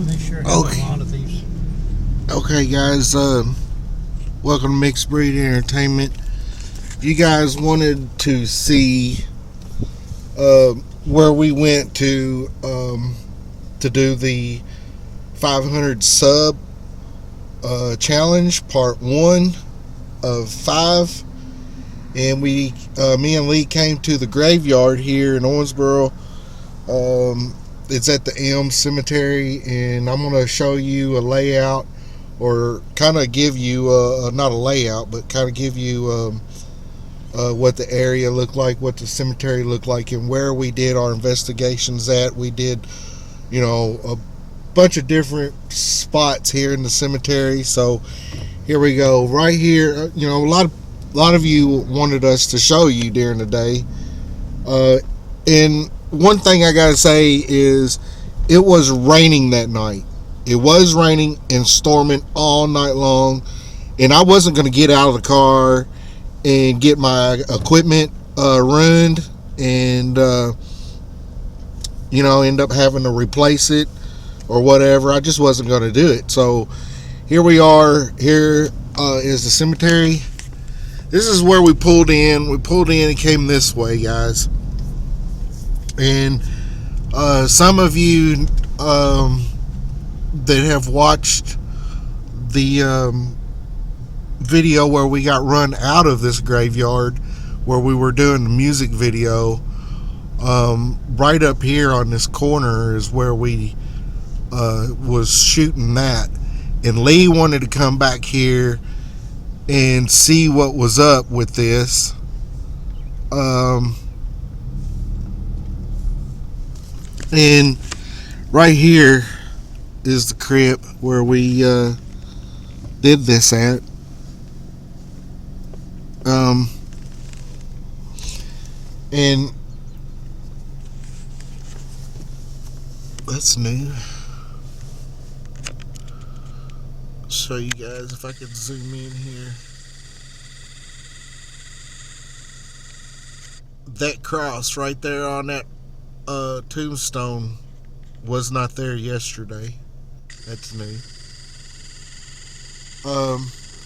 They sure have a lot of these. Okay, guys. Welcome to Mixed Breed Entertainment. You guys wanted to see where we went to do the 500 sub challenge, part 1 of 5. And me and Lee came to the graveyard here in Owensboro. It's at the Elm Cemetery, and I'm going to show you a layout, or kind of give you not a layout, but kind of give you what the area looked like, what the cemetery looked like, and where we did our investigations at. We did, a bunch of different spots here in the cemetery. So here we go. Right here, a lot of you wanted us to show you during the day. And one thing I gotta say is, it was raining that night. It was raining and storming all night long, and I wasn't gonna get out of the car and get my equipment ruined and end up having to replace it or whatever. I just wasn't gonna do it. So here we are. Here is the cemetery. This is where we pulled in. We pulled in and came this way, guys. And some of you that have watched the video where we got run out of this graveyard, where we were doing the music video, right up here on this corner is where we was shooting that. And Lee wanted to come back here and see what was up with this. And right here is the crypt where we did this at. And that's new. Show you guys if I could zoom in here. That cross right there on that tombstone was not there yesterday. That's new.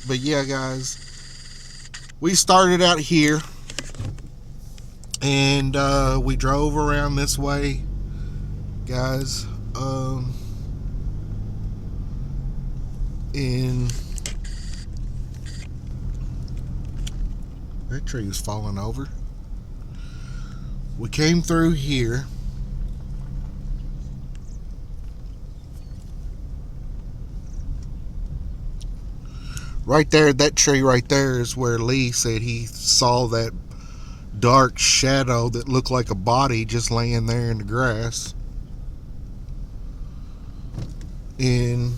But yeah, guys, we started out here, and we drove around this way, guys. And that tree was falling over. We came through here. Right there, that tree right there is where Lee said he saw that dark shadow that looked like a body just laying there in the grass. And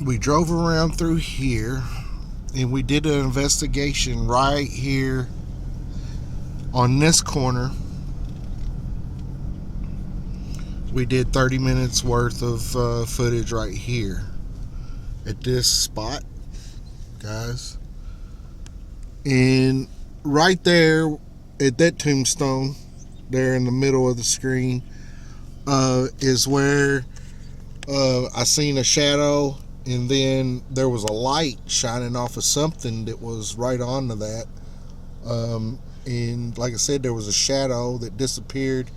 we drove around through here, and we did an investigation right here on this corner. We did 30 minutes worth of footage right here at this spot, guys. And right there at that tombstone there in the middle of the screen is where I seen a shadow, and then there was a light shining off of something that was right onto that. And like I said, there was a shadow that disappeared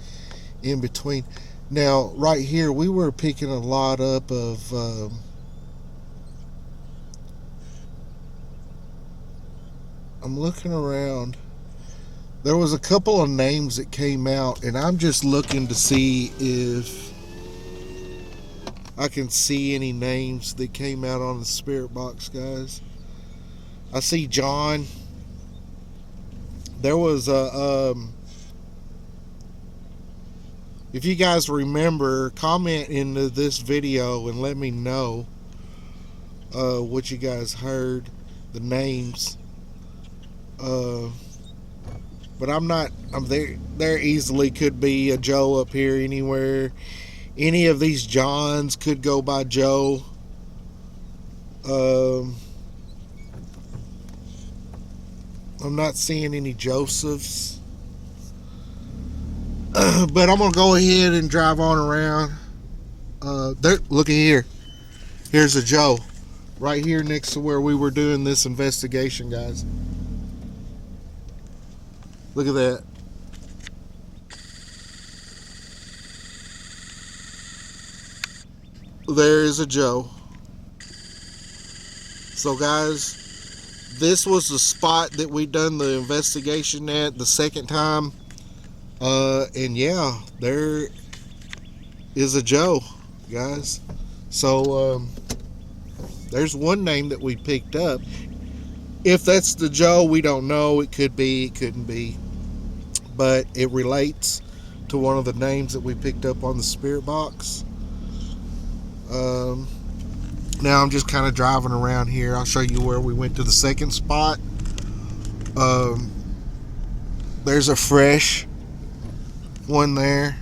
in between. Now, right here, we were picking a lot up of I'm looking around. There was a couple of names that came out, and I'm just looking to see if I can see any names that came out on the spirit box, guys. I see John. There was a if you guys remember, comment into this video and let me know what you guys heard, the names. But I'm there. There easily could be a Joe up here anywhere. Any of these Johns could go by Joe. I'm not seeing any Josephs. But I'm gonna go ahead and drive on around. There, look at here. Here's a Joe, right here next to where we were doing this investigation, guys. Look at that. There is a Joe. So, guys, this was the spot that we done the investigation at the second time. And yeah, there is a Joe, guys. So, there's one name that we picked up. If that's the Joe, we don't know. It could be, it couldn't be. But it relates to one of the names that we picked up on the spirit box. Now I'm just kind of driving around here. I'll show you where we went to the second spot. There's a fresh one there.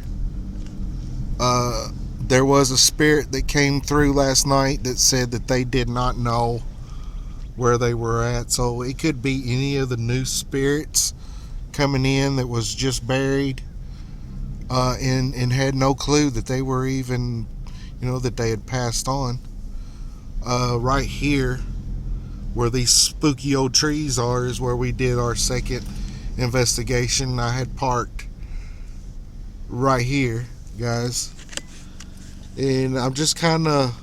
There was a spirit that came through last night that said that they did not know where they were at. So it could be any of the new spirits coming in that was just buried and had no clue that they were even, that they had passed on. Right here where these spooky old trees are is where we did our second investigation. I had parked right here, guys, and I'm just kind of,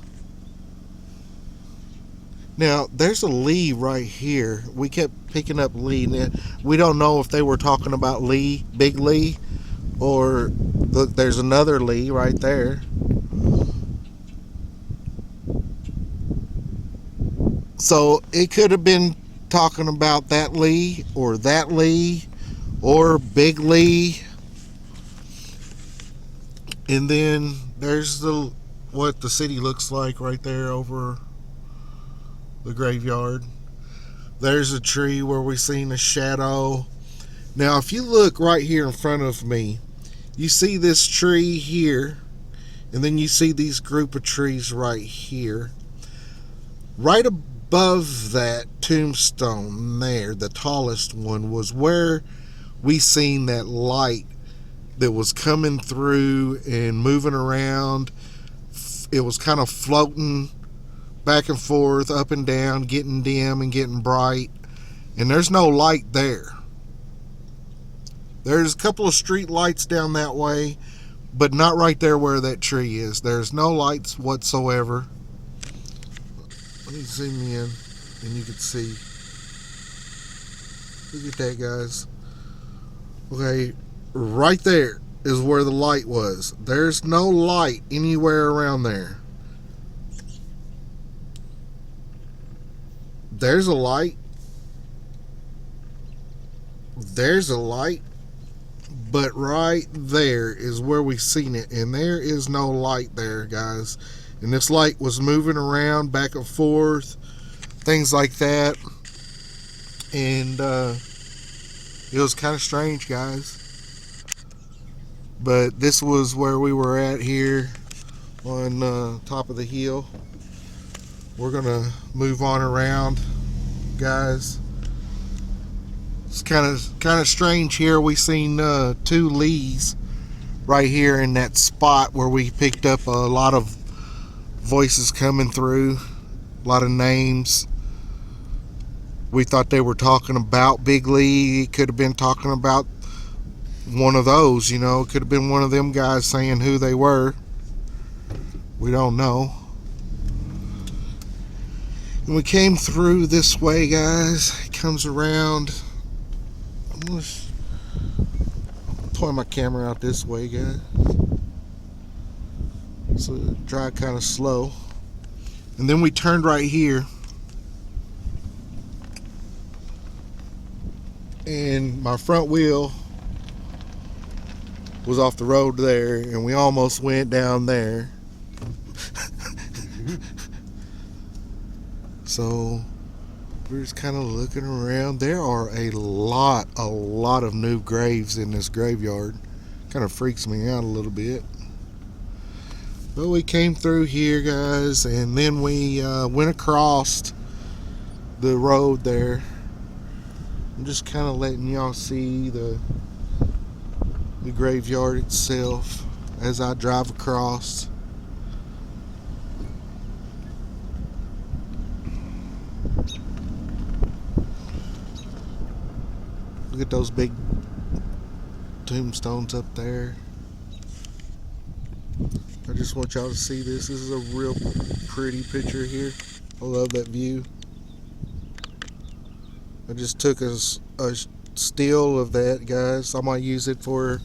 now there's a Lee right here. We kept picking up Lee. Now, we don't know if they were talking about Lee, Big Lee, or look, there's another Lee right there. So it could have been talking about that Lee or that Lee or Big Lee. And then there's what the city looks like right there over the graveyard. There's a tree where we seen a shadow. Now if you look right here in front of me, you see this tree here, and then you see these group of trees right here. Right above that tombstone there, the tallest one, was where we seen that light that was coming through and moving around. It was kind of floating back and forth, up and down, getting dim and getting bright. And there's no light there. There's a couple of street lights down that way, but not right there where that tree is. There's no lights whatsoever. Let me zoom in and you can see. Look at that, guys. Okay, right there is where the light was. There's no light anywhere around there. There's a light. There's a light. But right there is where we seen it. And there is no light there, guys. And this light was moving around back and forth, things like that. And it was kind of strange, guys. But this was where we were at here on top of the hill. We're gonna move on around, guys. It's kind of strange here. We seen 2 Lees right here in that spot where we picked up a lot of voices coming through, a lot of names. We thought they were talking about Big Lee. It could have been talking about one of those, it could have been one of them guys saying who they were. We don't know. And we came through this way, guys. It comes around. I'm going to point my camera out this way, guys. So drive kind of slow. And then we turned right here. And my front wheel was off the road there, and we almost went down there. So we're just kind of looking around. There are a lot of new graves in this graveyard. Kind of freaks me out a little bit. But we came through here, guys, and then we went across the road there. I'm just kind of letting y'all see the the graveyard itself as I drive across. Look at those big tombstones up there. I just want y'all to see this. This is a real pretty picture here. I love that view. I just took a still of that, guys. I might use it for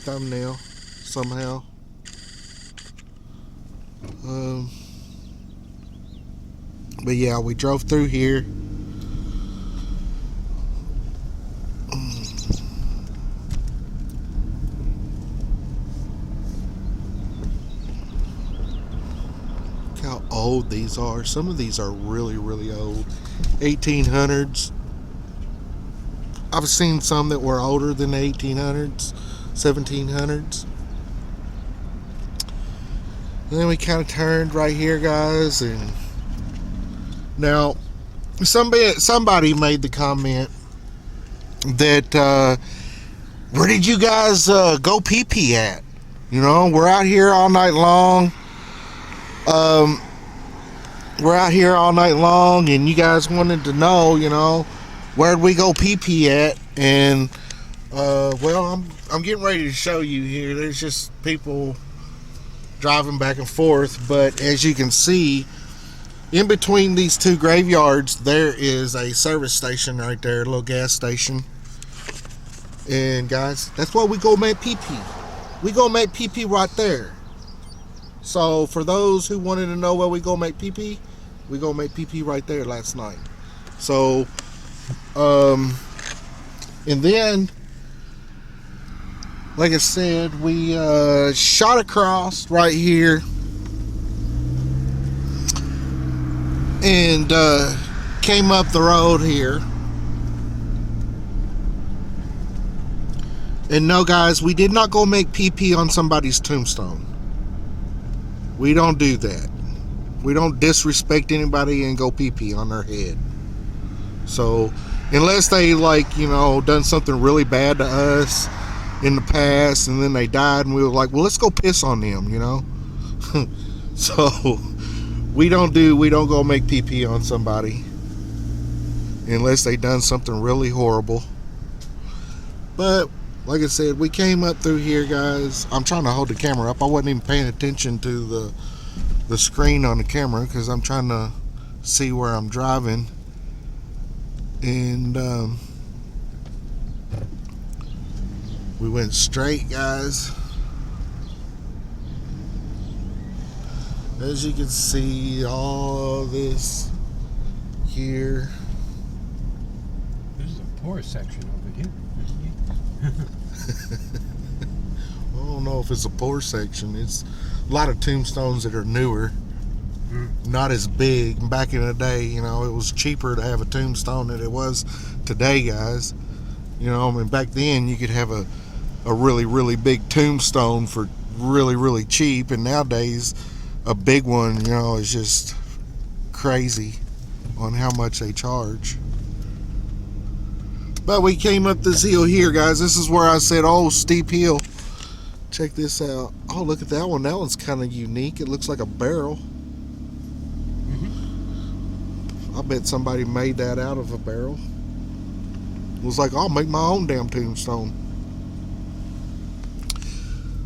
thumbnail somehow. But yeah, we drove through here. Look how old these are. Some of these are really, really old. 1800s. I've seen some that were older than the 1800s, 1700s. And then we kind of turned right here, guys, and now somebody made the comment that where did you guys go pee-pee at? You know, we're out here all night long. We're out here all night long, and you guys wanted to know, you know, where'd we go pee-pee at? And well, I'm getting ready to show you here. There's just people driving back and forth, but as you can see, in between these two graveyards, there is a service station right there, a little gas station. And guys, that's where we go make pee-pee. We go make pee-pee right there. So for those who wanted to know where we go make pee-pee, we go make pee-pee right there last night. So, and then, like I said, we shot across right here and came up the road here. And no, guys, we did not go make pee-pee on somebody's tombstone. We don't do that. We don't disrespect anybody and go pee-pee on their head. So, unless they, like, you know, done something really bad to us in the past, and then they died, and we were like, well, let's go piss on them, you know. So we don't go make pee-pee on somebody unless they done something really horrible. But like I said, we came up through here, guys. I'm trying to hold the camera up. I wasn't even paying attention to the screen on the camera because I'm trying to see where I'm driving. And we went straight, guys. As you can see, all this here. This is a poor section over here. I don't know if it's a poor section. It's a lot of tombstones that are newer, not as big. Back in the day, you know, it was cheaper to have a tombstone than it was today, guys. You know, I mean, back then you could have a really, really big tombstone for really, really cheap, and nowadays a big one, you know, is just crazy on how much they charge. But we came up this hill here, guys. This is where I said, oh, steep hill. Check this out. Oh, look at that one. That one's kind of unique. It looks like a barrel. I bet somebody made that out of a barrel. It was like, I'll make my own damn tombstone.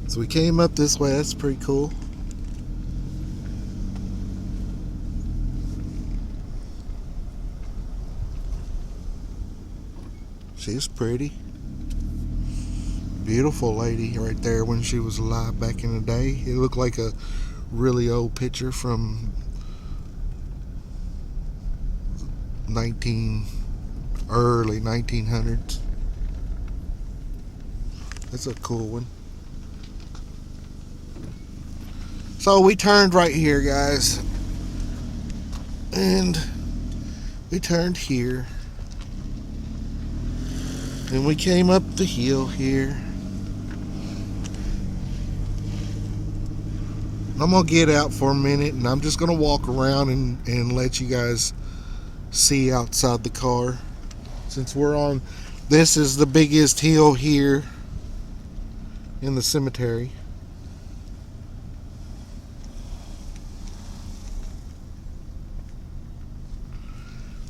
So we came up this way. That's pretty cool. She's pretty. Beautiful lady right there when she was alive back in the day. It looked like a really old picture from early 1900s. That's a cool one. So we turned right here, guys. And we turned here. And we came up the hill here. I'm going to get out for a minute, and I'm just going to walk around and let you guys see outside the car. Since we're on This is the biggest hill here in the cemetery.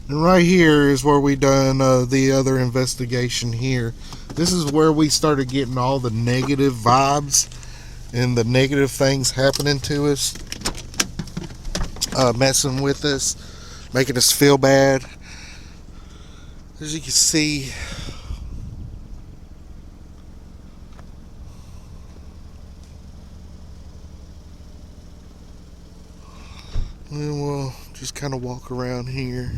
And right here is where we done the other investigation here. This is where we started getting all the negative vibes and the negative things happening to us, messing with us, making us feel bad. As you can see, and we'll just kind of walk around here.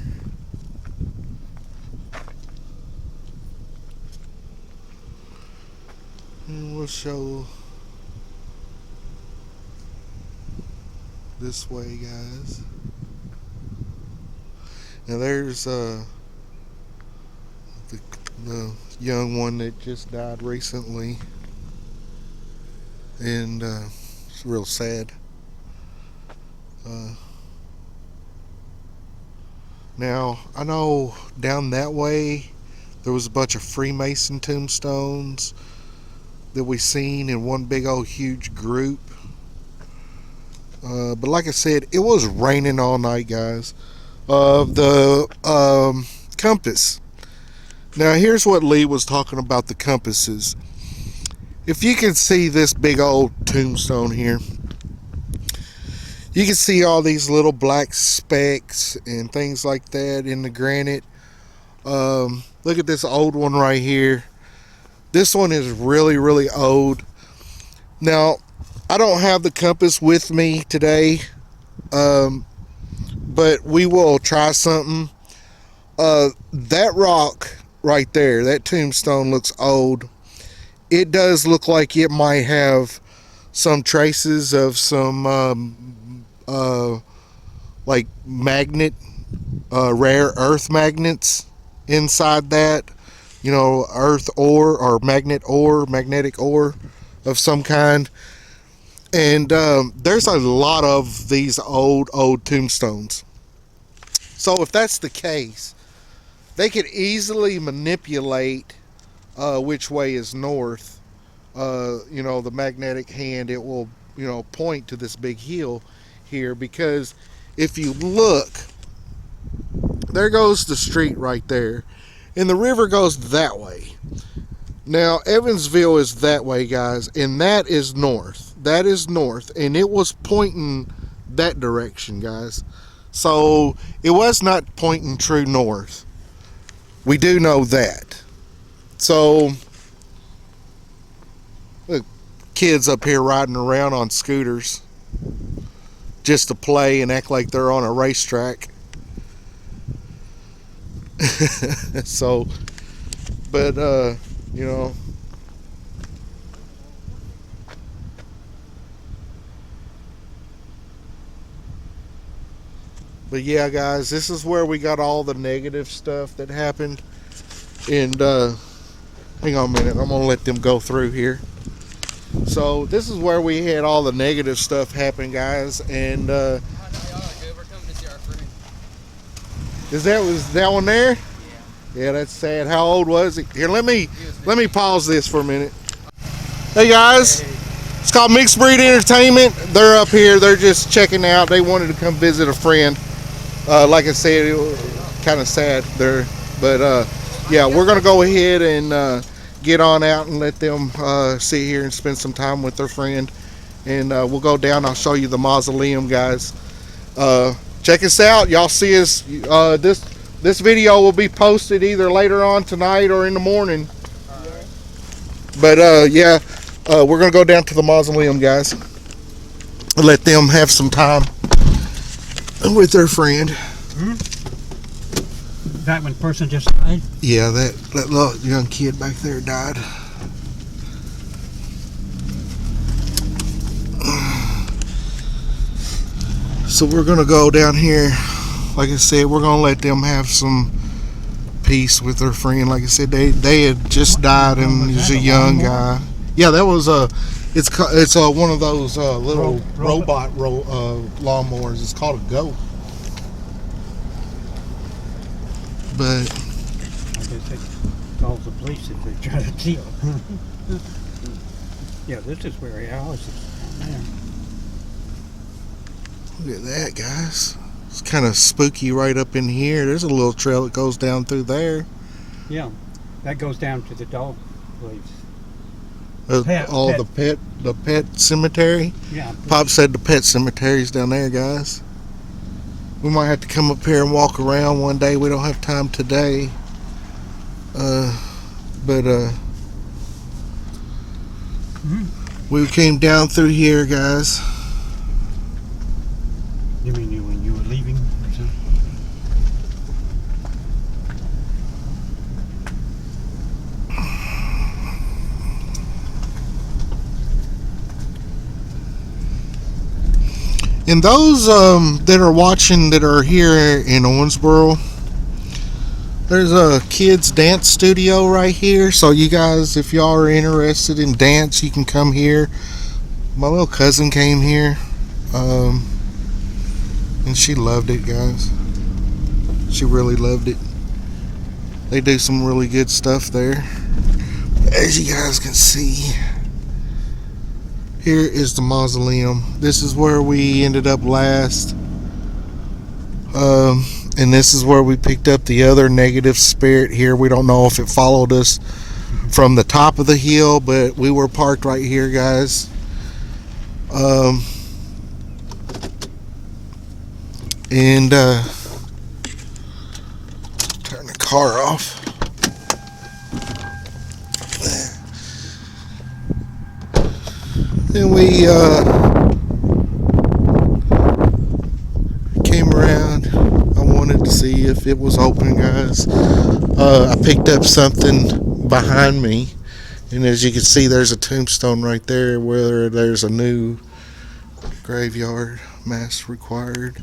And we'll show this way, guys. Now there's the young one that just died recently, and it's real sad. Now I know down that way there was a bunch of Freemason tombstones that we seen in one big old huge group. But like I said, it was raining all night, guys. The compass. Now here's what Lee was talking about the compasses. If you can see this big old tombstone here, you can see all these little black specks and things like that in the granite. Look at this old one right here. This one is really, really old. Now, I don't have the compass with me today, but we will try something. That rock right there, that tombstone looks old. It does look like it might have some traces of some like magnet, rare earth magnets inside that. You know, earth ore or magnetic ore of some kind. And there's a lot of these old tombstones. So if that's the case, they could easily manipulate which way is north. You know, the magnetic hand, it will, you know, point to this big hill here, because if you look, there goes the street right there, and the river goes that way. Now Evansville is that way, guys, and that is north. That is north, and it was pointing that direction, guys. So it was not pointing true north. We do know that. So look, kids up here riding around on scooters just to play and act like they're on a racetrack. So, but you know, but yeah, guys, this is where we got all the negative stuff that happened. And hang on a minute, I'm gonna let them go through here. So this is where we had all the negative stuff happen, guys. And was that one there? Yeah, that's sad. How old was he? Here, let me pause this for a minute. Hey guys, it's called Mixed Breed Entertainment. They're up here. They're just checking out. They wanted to come visit a friend. Like I said, it was kind of sad there, but yeah, we're gonna go ahead and get on out and let them sit here and spend some time with their friend, and we'll go down. I'll show you the mausoleum, guys. Check us out. Y'all see us. This video will be posted either later on tonight or in the morning. But yeah, we're gonna go down to the mausoleum, guys. Let them have some time with their friend. That one person just died? Yeah, that little young kid back there died. So we're gonna go down here. Like I said, we're gonna let them have some peace with their friend. Like I said, they had just died, and he's a young guy. Yeah, that was it's one of those little robot lawnmowers. It's called a Go. But I guess it calls the police if they try to kill. Yeah, this is where our house is down there. Look at that, guys. It's kind of spooky right up in here. There's a little trail that goes down through there. Yeah, that goes down to the dog place. The pet cemetery. Yeah. Pop said the pet cemetery's down there, guys. We might have to come up here and walk around one day. We don't have time today. We came down through here, guys. You mean when you were leaving or something? And those that are watching that are here in Owensboro, there's a kids dance studio right here. So you guys, if y'all are interested in dance, you can come here. My little cousin came here, and she loved it, guys. She really loved it. They do some really good stuff there. As you guys can see, here is the mausoleum. This is where we ended up last. And this is where we picked up the other negative spirit here. We don't know if it followed us from the top of the hill, but we were parked right here, guys. Turn the car off. Then we came around. I wanted to see if it was open, guys. I picked up something behind me, and as you can see, there's a tombstone right there where there's a new graveyard mass required.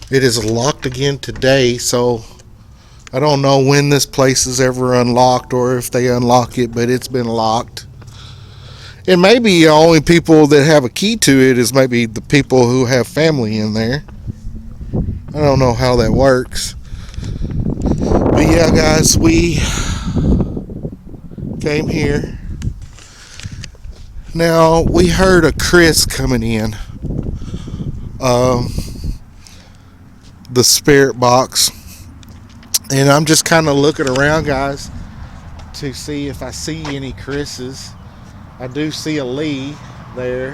It is locked again today, so I don't know when this place is ever unlocked or if they unlock it, but it's been locked. And maybe the only people that have a key to it is maybe the people who have family in there. I don't know how that works. But yeah, guys, we came here. Now, we heard a Chris coming in. The spirit box. And I'm just kind of looking around, guys, to see if I see any Chris's. I do see a Lee there.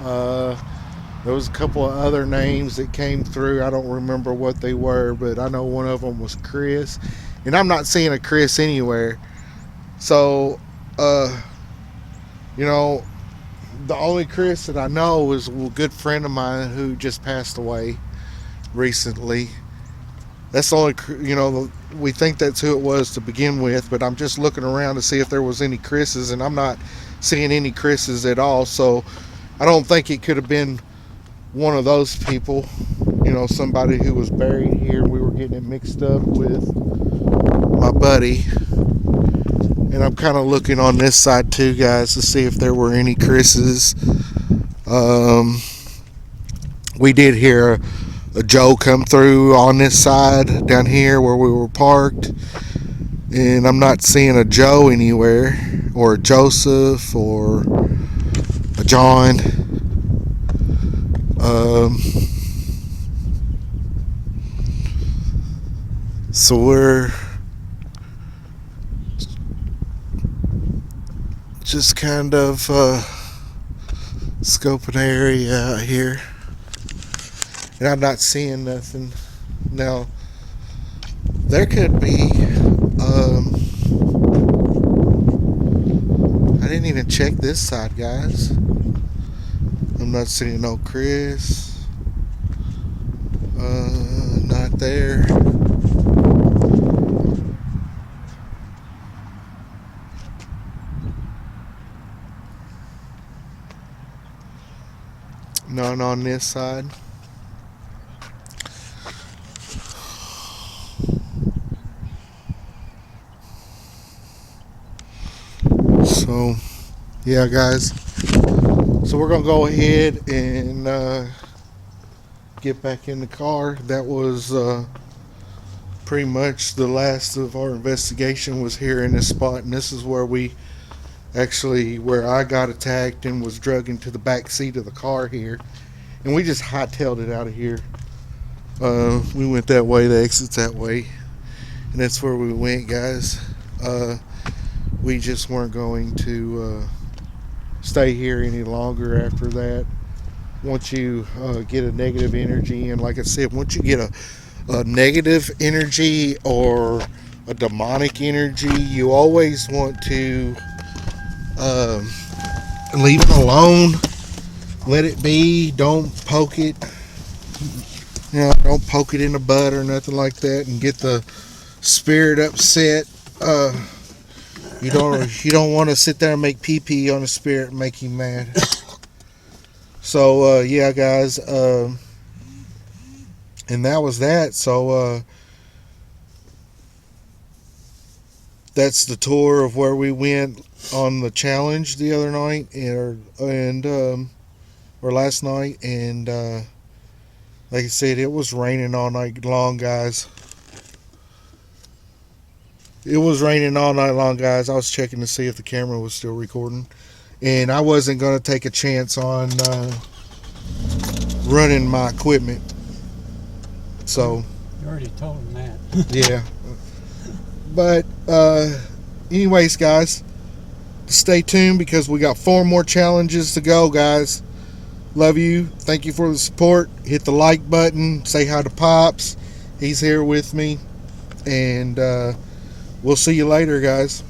There was a couple of other names that came through. I don't remember what they were, but I know one of them was Chris. And I'm not seeing a Chris anywhere. So, you know, the only Chris that I know is a good friend of mine who just passed away recently. That's the only, you know, we think that's who it was to begin with, but I'm just looking around to see if there was any Chris's, and I'm not seeing any Chris's at all. So I don't think it could have been one of those people, you know, somebody who was buried here. We were getting it mixed up with my buddy. And I'm kind of looking on this side too, guys, to see if there were any Chris's. We did hear a Joe come through on this side down here where we were parked, and I'm not seeing a Joe anywhere, or a Joseph, or a John. So we're just kind of scoping the area out here, and I'm not seeing nothing. Now, there could be, I didn't even check this side, guys. I'm not seeing no Chris. Not there. None on this side. So, yeah, guys. So we're gonna go ahead and get back in the car. That was pretty much the last of our investigation was here in this spot, and this is where where I got attacked and was dragged into the back seat of the car here, and we just hightailed it out of here. We went that way, the exit's that way, and that's where we went, guys. We just weren't going to stay here any longer after that. Once you get a negative energy, and like I said, once you get a negative energy or a demonic energy, you always want to leave it alone. Let it be. Don't poke it. Don't poke it in the butt or nothing like that, and get the spirit upset. You don't want to sit there and make pee on the spirit and make him mad. So yeah, guys, and that was that. So that's the tour of where we went on the challenge the other night, or last night, and like I said, it was raining all night long, guys. It was raining all night long, guys. I was checking to see if the camera was still recording, and I wasn't going to take a chance on running my equipment. So You already told him that. yeah. But anyways, guys, stay tuned because we got 4 more challenges to go, guys. Love you. Thank you for the support. Hit the like button. Say hi to Pops. He's here with me. And we'll see you later, guys.